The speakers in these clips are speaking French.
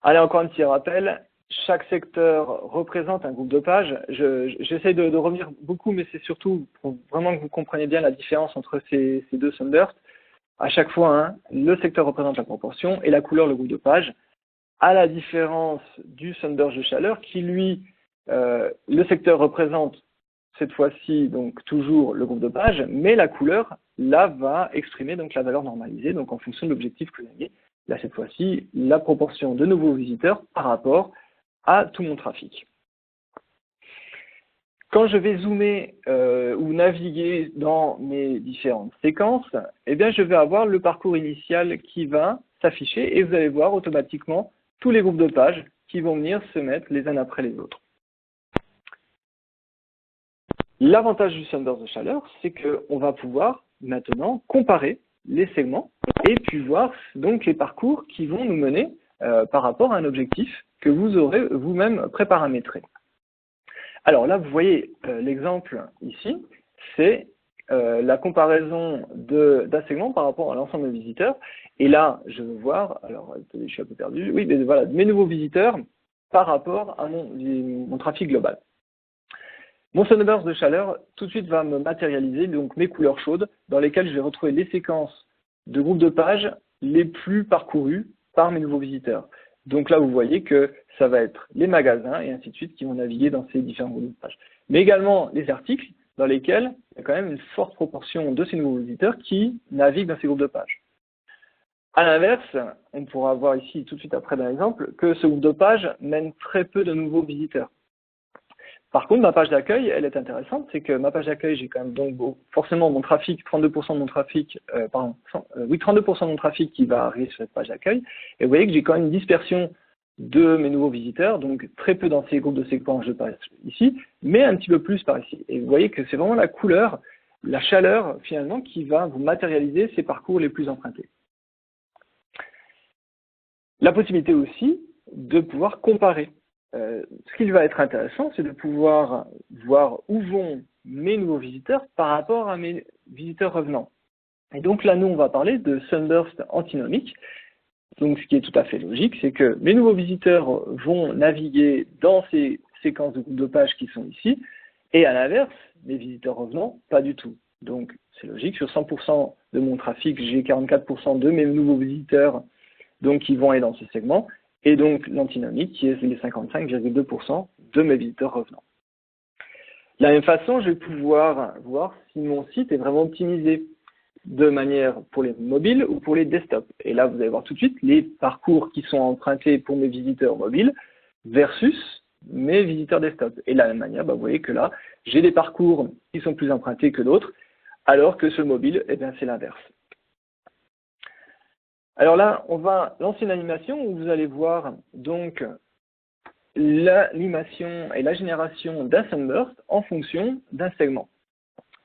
Allez, encore un petit rappel. Chaque secteur représente un groupe de pages. J'essaie de revenir beaucoup, mais c'est surtout pour vraiment que vous compreniez bien la différence entre ces deux Sunburst. À chaque fois, hein, le secteur représente la proportion et la couleur le groupe de pages. À la différence du Sunburst de chaleur qui, lui, le secteur représente cette fois-ci donc toujours le groupe de pages, mais la couleur, là, va exprimer donc la valeur normalisée, donc en fonction de l'objectif que vous avez. Là, cette fois-ci, la proportion de nouveaux visiteurs par rapport à tout mon trafic. Quand je vais zoomer ou naviguer dans mes différentes séquences, eh bien, je vais avoir le parcours initial qui va s'afficher et vous allez voir automatiquement tous les groupes de pages qui vont venir se mettre les uns après les autres. L'avantage du Sunburst de chaleur, c'est qu'on va pouvoir maintenant comparer les segments et puis voir donc les parcours qui vont nous mener par rapport à un objectif que vous aurez vous-même préparamétré. Alors là, vous voyez l'exemple ici, c'est la comparaison d'un segment par rapport à l'ensemble des visiteurs. Et là, je veux voir, alors attendez, je suis un peu perdu, oui, mais voilà, mes nouveaux visiteurs par rapport à mon trafic global. Mon Sunburst de chaleur, tout de suite, va me matérialiser donc mes couleurs chaudes dans lesquelles je vais retrouver les séquences de groupes de pages les plus parcourus par mes nouveaux visiteurs. Donc là, vous voyez que ça va être les magasins et ainsi de suite qui vont naviguer dans ces différents groupes de pages. Mais également les articles dans lesquels il y a quand même une forte proportion de ces nouveaux visiteurs qui naviguent dans ces groupes de pages. À l'inverse, on pourra voir ici tout de suite après dans l'exemple que ce groupe de pages mène très peu de nouveaux visiteurs. Par contre, ma page d'accueil, elle est intéressante, c'est que ma page d'accueil, j'ai quand même donc forcément mon trafic, 32% de mon trafic, 32% de mon trafic qui va arriver sur cette page d'accueil. Et vous voyez que j'ai quand même une dispersion de mes nouveaux visiteurs, donc très peu dans ces groupes de séquences, je passe ici, mais un petit peu plus par ici. Et vous voyez que c'est vraiment la couleur, la chaleur finalement, qui va vous matérialiser ces parcours les plus empruntés. La possibilité aussi de pouvoir comparer. Ce qui va être intéressant, c'est de pouvoir voir où vont mes nouveaux visiteurs par rapport à mes visiteurs revenants. Et donc là, nous, on va parler de Sunburst antinomique. Donc, ce qui est tout à fait logique, c'est que mes nouveaux visiteurs vont naviguer dans ces séquences de groupes de pages qui sont ici, et à l'inverse, mes visiteurs revenants, pas du tout. Donc, c'est logique, sur 100% de mon trafic, j'ai 44% de mes nouveaux visiteurs donc, qui vont aller dans ce segment, et donc l'antinomique qui est les 55,2% de mes visiteurs revenants. De la même façon, je vais pouvoir voir si mon site est vraiment optimisé de manière pour les mobiles ou pour les desktops. Et là, vous allez voir tout de suite les parcours qui sont empruntés pour mes visiteurs mobiles versus mes visiteurs desktop. Et de la même manière, vous voyez que là, j'ai des parcours qui sont plus empruntés que d'autres, alors que sur le mobile, eh bien, c'est l'inverse. Alors là, on va lancer une animation où vous allez voir donc l'animation et la génération d'un Sunburst en fonction d'un segment.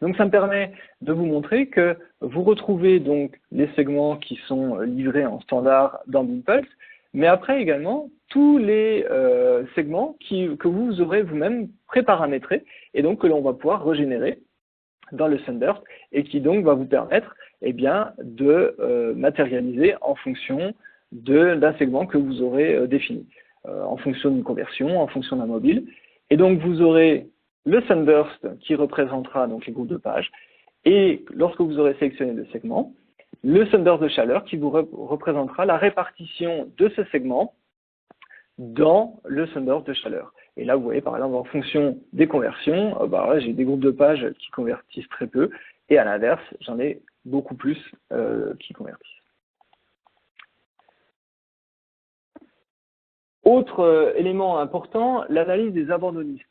Donc ça me permet de vous montrer que vous retrouvez donc les segments qui sont livrés en standard dans Bimpulse, mais après également tous les segments que vous aurez vous-même préparamétrés et donc que l'on va pouvoir régénérer dans le Sunburst et qui donc va vous permettre de matérialiser en fonction d'un segment que vous aurez défini, en fonction d'une conversion, en fonction d'un mobile. Et donc vous aurez le Sunburst qui représentera donc les groupes de pages et lorsque vous aurez sélectionné le segment, le Sunburst de chaleur qui vous représentera la répartition de ce segment dans le Sunburst de chaleur. Et là, vous voyez, par exemple, en fonction des conversions, j'ai des groupes de pages qui convertissent très peu, et à l'inverse, j'en ai beaucoup plus qui convertissent. Autre élément important, l'analyse des abandonnistes.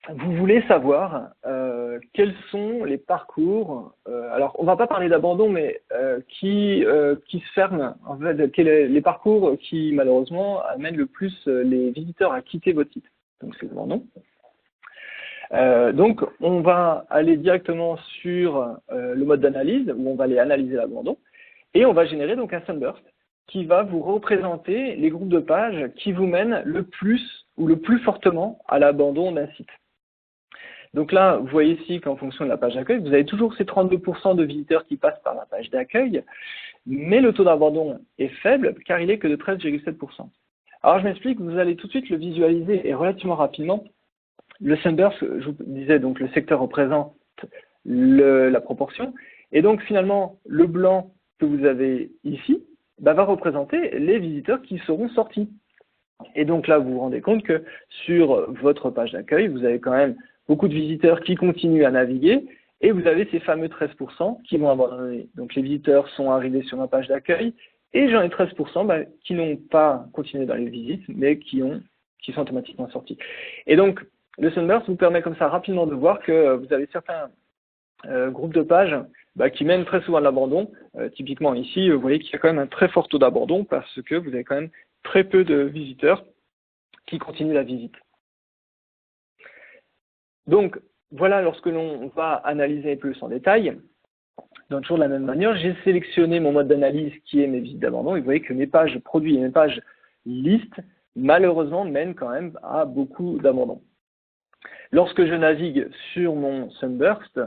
Vous voulez savoir quels sont les parcours, alors on ne va pas parler d'abandon, mais qui se ferment, en fait, les parcours qui malheureusement amènent le plus les visiteurs à quitter votre site. Donc c'est l'abandon. Donc on va aller directement sur le mode d'analyse, où on va aller analyser l'abandon, et on va générer donc un Sunburst qui va vous représenter les groupes de pages qui vous mènent le plus ou le plus fortement à l'abandon d'un site. Donc là, vous voyez ici qu'en fonction de la page d'accueil, vous avez toujours ces 32% de visiteurs qui passent par la page d'accueil, mais le taux d'abandon est faible car il est que de 13,7%. Alors je m'explique, vous allez tout de suite le visualiser et relativement rapidement. Le Sunburst, je vous disais, donc le secteur représente la proportion, et donc finalement le blanc que vous avez ici va représenter les visiteurs qui seront sortis. Et donc là, vous vous rendez compte que sur votre page d'accueil, vous avez quand même beaucoup de visiteurs qui continuent à naviguer, et vous avez ces fameux 13% qui vont abandonner. Donc les visiteurs sont arrivés sur ma page d'accueil, et j'en ai 13% qui n'ont pas continué dans les visites, mais qui sont automatiquement sortis. Et donc, le Sunburst vous permet comme ça rapidement de voir que vous avez certains groupes de pages qui mènent très souvent à l'abandon. Typiquement ici, vous voyez qu'il y a quand même un très fort taux d'abandon parce que vous avez quand même très peu de visiteurs qui continuent la visite. Donc, voilà, lorsque l'on va analyser plus en détail, donc toujours de la même manière, j'ai sélectionné mon mode d'analyse qui est mes visites d'abandon, et vous voyez que mes pages produits et mes pages listes, malheureusement, mènent quand même à beaucoup d'abandon. Lorsque je navigue sur mon Sunburst,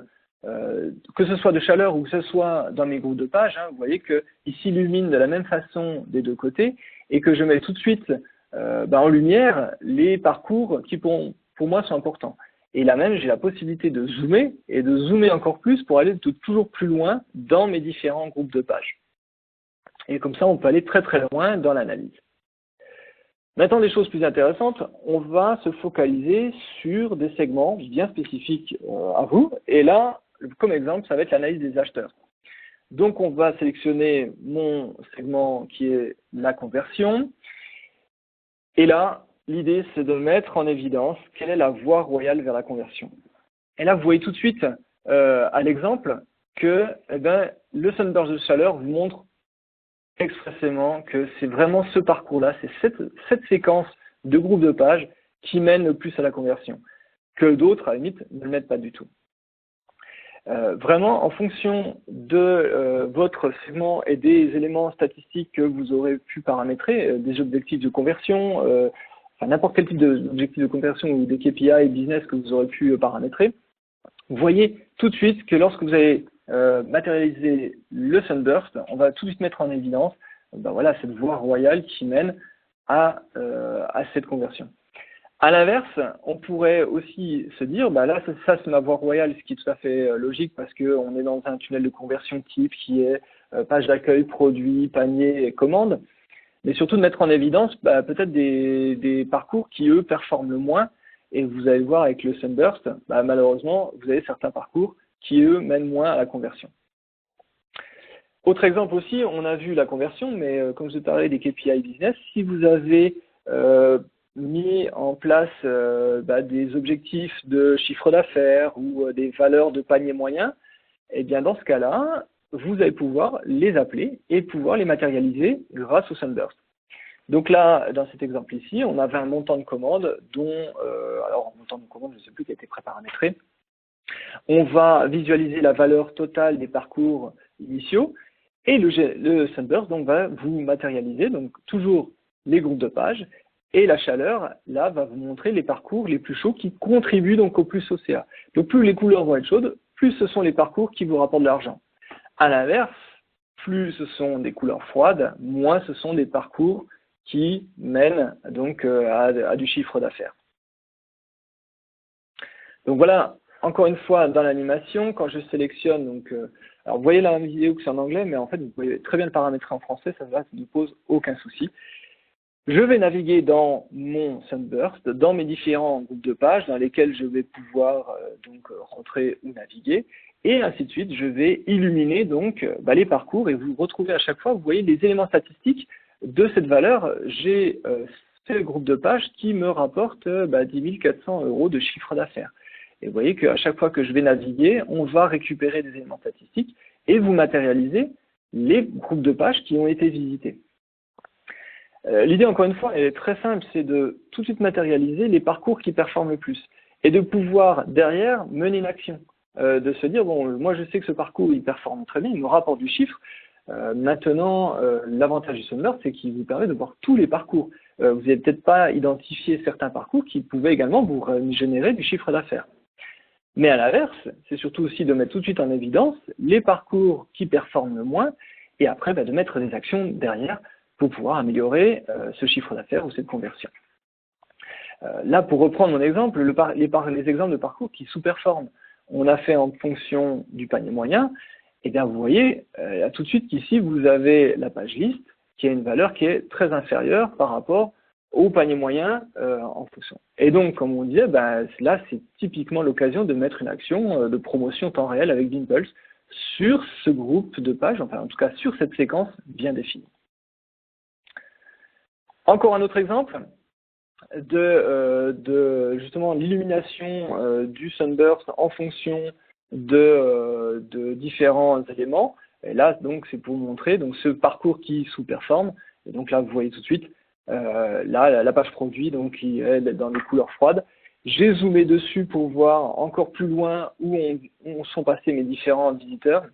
que ce soit de chaleur ou que ce soit dans mes groupes de pages, vous voyez qu'il s'illumine de la même façon des deux côtés et que je mets tout de suite en lumière les parcours qui pour moi sont importants. Et là même, j'ai la possibilité de zoomer et de zoomer encore plus pour aller toujours plus loin dans mes différents groupes de pages. Et comme ça, on peut aller très très loin dans l'analyse. Maintenant, des choses plus intéressantes, on va se focaliser sur des segments bien spécifiques à vous. Et là, comme exemple, ça va être l'analyse des acheteurs. Donc, on va sélectionner mon segment qui est la conversion. Et là, l'idée, c'est de mettre en évidence quelle est la voie royale vers la conversion. Et là, vous voyez tout de suite à l'exemple que le Sunburst de chaleur vous montre expressément que c'est vraiment ce parcours-là, c'est cette séquence de groupes de pages qui mène le plus à la conversion, que d'autres, à la limite, ne le mettent pas du tout. Vraiment, en fonction de votre segment et des éléments statistiques que vous aurez pu paramétrer, des objectifs de conversion, n'importe quel type d'objectif de conversion ou des KPI business que vous aurez pu paramétrer, vous voyez tout de suite que lorsque vous allez matérialiser le Sunburst, on va tout de suite mettre en évidence cette voie royale qui mène à cette conversion. À l'inverse, on pourrait aussi se dire, là, ça c'est ma voie royale, ce qui est tout à fait logique parce qu'on est dans un tunnel de conversion type qui est page d'accueil, produit, panier et commande, mais surtout de mettre en évidence peut-être des parcours qui, eux, performent le moins. Et vous allez le voir avec le Sunburst, malheureusement, vous avez certains parcours qui, eux, mènent moins à la conversion. Autre exemple aussi, on a vu la conversion, mais comme je parlais des KPI business, si vous avez mis en place des objectifs de chiffre d'affaires ou des valeurs de panier moyen, eh bien dans ce cas-là, vous allez pouvoir les appeler et pouvoir les matérialiser grâce au Sunburst. Donc là, dans cet exemple ici, on avait un montant de commande dont, alors un montant de commande, je ne sais plus, qui a été préparamétré. On va visualiser la valeur totale des parcours initiaux et le Sunburst donc, va vous matérialiser donc toujours les groupes de pages et la chaleur, là, va vous montrer les parcours les plus chauds qui contribuent donc au plus au CA. Donc plus les couleurs vont être chaudes, plus ce sont les parcours qui vous rapportent de l'argent. À l'inverse, plus ce sont des couleurs froides, moins ce sont des parcours qui mènent donc à du chiffre d'affaires. Donc voilà, encore une fois, dans l'animation, quand je sélectionne, donc, alors vous voyez la vidéo que c'est en anglais, mais en fait, vous pouvez très bien le paramétrer en français, ça ne pose aucun souci. Je vais naviguer dans mon Sunburst, dans mes différents groupes de pages dans lesquels je vais pouvoir rentrer ou naviguer, et ainsi de suite, je vais illuminer donc les parcours et vous retrouvez à chaque fois, vous voyez les éléments statistiques de cette valeur. J'ai ces groupes de pages qui me rapportent 10 400 € de chiffre d'affaires. Et vous voyez qu'à chaque fois que je vais naviguer, on va récupérer des éléments statistiques et vous matérialiser les groupes de pages qui ont été visités. L'idée, encore une fois, elle est très simple, c'est de tout de suite matérialiser les parcours qui performent le plus et de pouvoir, derrière, mener une action. De se dire, bon, moi je sais que ce parcours, il performe très bien, il me rapporte du chiffre. Maintenant, l'avantage du Sunburst, c'est qu'il vous permet de voir tous les parcours. Vous n'avez peut-être pas identifié certains parcours qui pouvaient également vous générer du chiffre d'affaires. Mais à l'inverse, c'est surtout aussi de mettre tout de suite en évidence les parcours qui performent le moins et après de mettre des actions derrière pour pouvoir améliorer ce chiffre d'affaires ou cette conversion. Là, pour reprendre mon exemple, les exemples de parcours qui sous-performent, on a fait en fonction du panier moyen, et bien vous voyez là, tout de suite qu'ici vous avez la page liste qui a une valeur qui est très inférieure par rapport au panier moyen en fonction. Et donc, comme on disait, là c'est typiquement l'occasion de mettre une action de promotion temps réel avec Bimpulse sur ce groupe de pages, enfin en tout cas sur cette séquence bien définie. Encore un autre exemple de justement l'illumination du Sunburst en fonction de différents éléments. Et là, donc, c'est pour vous montrer donc, ce parcours qui sous-performe. Et donc là, vous voyez tout de suite là, la page produit donc, qui est dans les couleurs froides. J'ai zoomé dessus pour voir encore plus loin où sont passés mes différents visiteurs.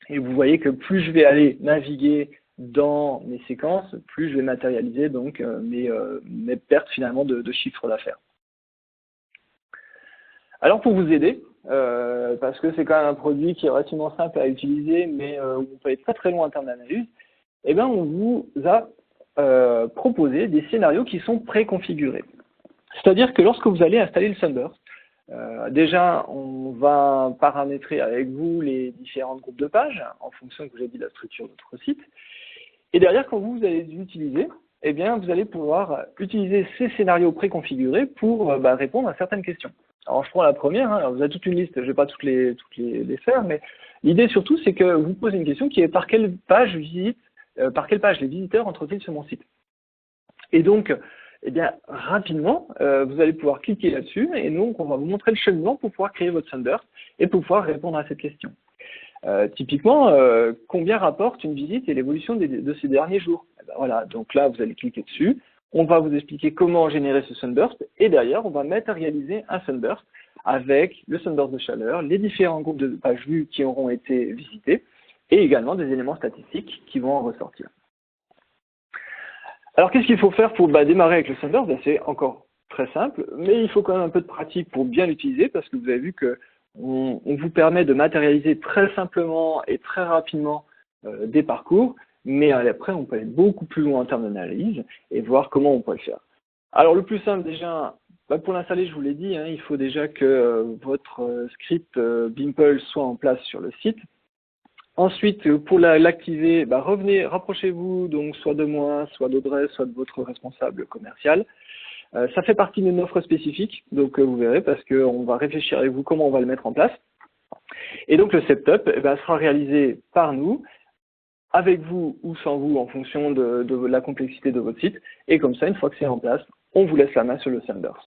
Et vous voyez que plus je vais aller naviguer dans mes séquences, plus je vais matérialiser donc mes pertes finalement de chiffre d'affaires. Alors pour vous aider, parce que c'est quand même un produit qui est relativement simple à utiliser, mais où on peut aller très très loin en termes d'analyse, eh bien on vous a proposé des scénarios qui sont préconfigurés. C'est-à-dire que lorsque vous allez installer le Sunburst, déjà, on va paramétrer avec vous les différents groupes de pages en fonction, que vous avez dit, de la structure de votre site. Et derrière, quand vous allez l'utiliser, eh bien, vous allez pouvoir utiliser ces scénarios préconfigurés pour répondre à certaines questions. Alors, je prends la première. Alors, vous avez toute une liste, je ne vais pas toutes les faire, mais l'idée surtout, c'est que vous posez une question qui est par quelle page les visiteurs entrent-ils sur mon site? Et donc, eh bien, rapidement, vous allez pouvoir cliquer là-dessus et donc on va vous montrer le cheminement pour pouvoir créer votre Sunburst et pour pouvoir répondre à cette question. Typiquement, combien rapporte une visite et l'évolution de ces derniers jours? Eh ben, voilà, donc là, vous allez cliquer dessus. On va vous expliquer comment générer ce Sunburst et derrière, on va matérialiser un Sunburst avec le Sunburst de chaleur, les différents groupes de pages vues qui auront été visités et également des éléments statistiques qui vont en ressortir. Alors, qu'est-ce qu'il faut faire pour démarrer avec le Sunburst? C'est encore très simple, mais il faut quand même un peu de pratique pour bien l'utiliser parce que vous avez vu qu'on vous permet de matérialiser très simplement et très rapidement des parcours, mais après, on peut aller beaucoup plus loin en termes d'analyse et voir comment on peut le faire. Alors, le plus simple déjà, pour l'installer, je vous l'ai dit, il faut déjà que votre script Bimpulse soit en place sur le site. Ensuite, pour l'activer, rapprochez-vous donc soit de moi, soit d'Audrey, soit de votre responsable commercial. Ça fait partie d'une offre spécifique, donc vous verrez, parce qu'on va réfléchir avec vous comment on va le mettre en place. Et donc le setup sera réalisé par nous, avec vous ou sans vous, en fonction de la complexité de votre site. Et comme ça, une fois que c'est en place, on vous laisse la main sur le Sunburst.